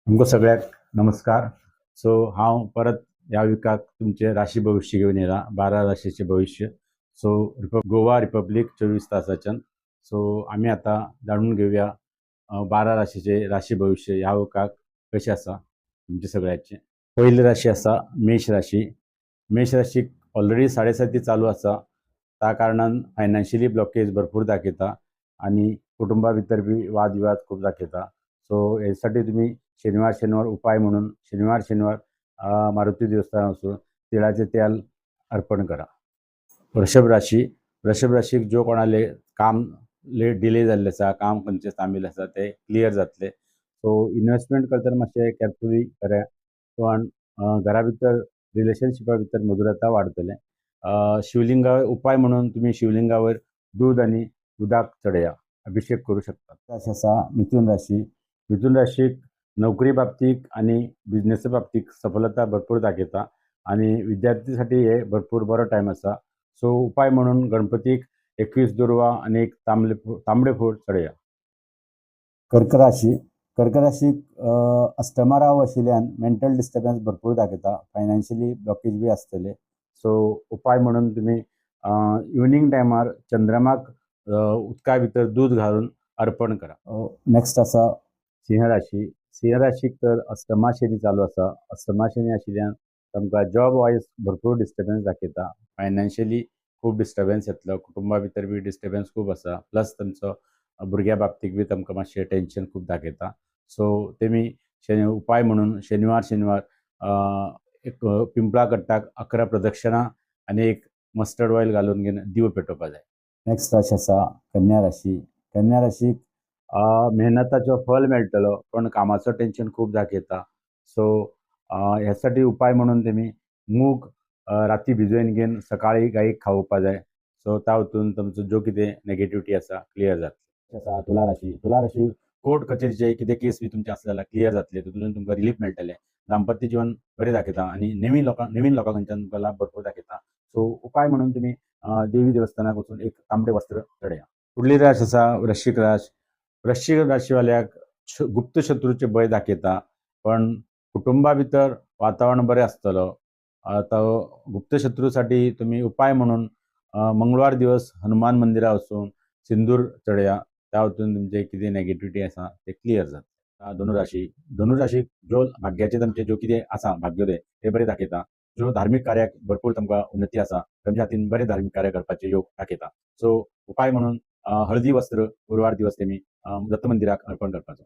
तुमकां सगळ्याक नमस्कार. सो हांव परत ह्या विकाक तुमचे राशी भविश्य घेवन येयलां, 12 राशीचे भविश्य. So Goa republic 24 तासाच्यान. सो आमी आतां जाणून घेवया 12 राशीचे राशी भविश्य ह्या विकाक कशें आसा तुमचे सगळ्याचे. पयली राशी आसा मेश राशी. मेश राशीक ऑलरेडी 7.5 चालू आसा. त्या कारणान फायनान्शियली ब्लॉकेज भरपूर दाखयता आनी कुटुंबा भितर बी वाद विवाद खूब दाखयता. सो हेसाठी तुम्ही शनिवार उपाय म्हणून शनिवार मारुती देवस्थान वचून तिळाचे तेल अर्पण करा. वृषभ राशीक जो कोणाले काम लेट डिले जाल्ले आसा, काम खंयचे थांबिल्ले आसा ते क्लियर जातले. सो इन्वेस्टमेंट करतना मातशें केअरफुली करा. पण घरा भितर रिलेशनशिपा भितर मधुरता वाडतले. शिवलिंगा उपाय म्हणून तुम्ही शिवलिंगावर दूध आणि दुधाक चडया, अभिषेक करू शकता. राशी आसा मिथुन राशी. मिथुन राशीक नोकरी बाबतीक आणि बिझनेस बाबतीक सफलता भरपूर दाखयता आणि विद्यार्थीसाठी हे भरपूर बरो टायम आसा. सो उपाय म्हणून गणपतीक 21 दुर्वा आणि एक तांबडे फूल चडया. कर्क राशीक अष्टमा राव आशिल्ल्यान मेंटल डिस्टर्बन्स भरपूर दाखयता, फायनान्शियली ब्लॉकेज बी आसतले. सो उपाय म्हणून तुम्ही इवनिंग टायमार चंद्रमाक उदका भितर दूध घालून अर्पण करा. नेक्स्ट आसा सिंह राशीक तर अष्टमा शनी चालू आसा. अष्टमा शनी आशिल्ल्यान तुमकां जॉब वायज भरपूर डिस्टर्बन्स दाखयता, फायनान्शियली खूब डिस्टर्बन्स येतलो, कुटुंबा भितर बी डिस्टर्बन्स खूब आसा. प्लस तुमचो भुरग्या बाबतीक बी तुमकां मातशें टेन्शन खूब दाखयता. सो तेमी उपाय म्हणून शनिवार एक पिंपळा कट्टाक 11 प्रदक्षिणा आणि एक मस्टर्ड ऑयल घालून घेवन दिवो पेटोवपा जाय. नेक्स्ट राशी आसा कन्या राशीक मेहनताचो फल मेळटलो, पण कामाचो टेन्शन खूब दाखयता. सो ह्यासाठी उपाय म्हणून तुम्ही मूग राती भिजोवन घेवन सकाळी गाईक खावोवपा जाय. सो त्या वतून तुमचो जो कितें नेगेटिविटी आसा क्लियर जातली. आसा तुला राशी कोर्ट कचेरीचे कितें केस बी तुमचे आसले जाल्यार क्लियर जातले, तितून तुमकां रिलीफ मेळटले. दाम्पत्य जीवन बरें दाखयता आणि नवीन लोकां कडच्यान तुमकां लाभ भरपूर दाखयता. सो उपाय म्हणून तुम्ही देवी देवस्थानाक वचून एक तांबडे वस्त्र चडया. फुडली राश आसा वृश्चिक राशीवाल्याक गुप्त शत्रूचे भय दाखयता, पण कुटुंबा भितर वातावरण बरें आसतलो. आता गुप्त शत्रूसाठी तुम्ही उपाय म्हणून मंगळवार दिवस हनुमान मंदिरा वचून सिंदूर चडया. त्या वतून तुमचे कितें नेगेटिविटी आसा ते क्लियर जाता. धनुराशीक जो भाग्याचे तुमचे जो कितें आसा भाग्योदय ते बरें दाखयता. जो धार्मीक कार्याक भरपूर तुमकां उन्नती आसा, तुमच्या हातीन बरें धार्मीक कार्य करपाचे योग दाखयता. सो उपाय म्हणून हळदी वस्त्र गुरुवार दिवस तेमी दत्त मंदिराक अर्पण करपाचो.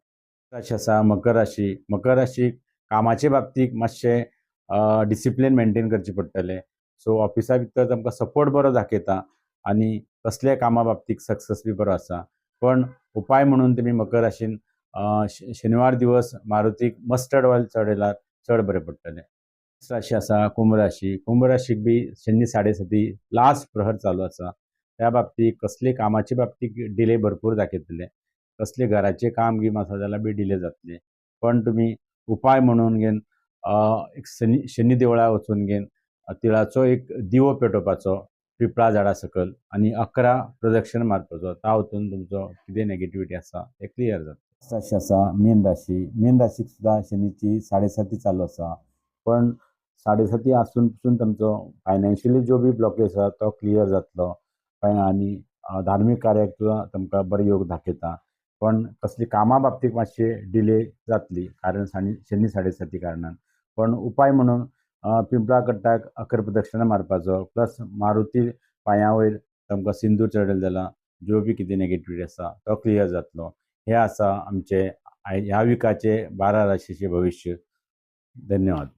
राशी आसा मकर राशीक कामाचे बाबतीक मातशें डिसिप्लीन मेंटेन करचे पडटले. सो ऑफिसा भितर तुमकां सपोर्ट बरो दाखयता आणि कसले कामा बाबतीक सक्सेस बी बरो आसा. पण उपाय म्हणून तुमी मकर राशीन शनिवार दिवस मारुतीक मस्टर्ड ऑयल चडयल्यार चड बरें पडटलें. राशी आसा कुंभ राशीक बी शनी 7.5 लास्ट प्रहर चालू आसा. त्या बाबतीत कसले कामाचे बाबतीत डिले भरपूर दाखयतले. कसले घराचे काम गिम आसा जाल्यार बी डिले जातले. पण तुम्ही उपाय म्हणून घेवन एक शनी देवळा वचून घेवन तिळाचो एक दिवो पेटोवपाचो पिपळा झाडा सकल आणि 11 प्रदक्षिण मारपाचो. त्या वतून तुमचो कितें नेगेटिविटी आसा ते क्लियर जाता. राशी आसा मीन राशीक सुद्दां शनीची 7.5 चालू आसा. पण 7.5 आसून पसून तुमचो फायनान्शियली जो बी ब्लॉकेज आसा तो क्लियर जातलो आणि धार्मीक कार्याक सुद्दां तुमकां बरें योग दाखयता. पण कसली कामा बाबतीत मातशी डिले जातली कारण शनी 7.5 कारणान. पण उपाय म्हणून पिंपळा कट्टाक 11 प्रदक्षिणा मारपाचो, प्लस मारुती पांया वयर तुमकां सिंदूर चडयलें जाल्यार जो बी कितें नेगेटिविटी आसा तो क्लियर जातलो. हे आसा आमचे ह्या विकाचे 12 राशीचे भविश्य. धन्यवाद.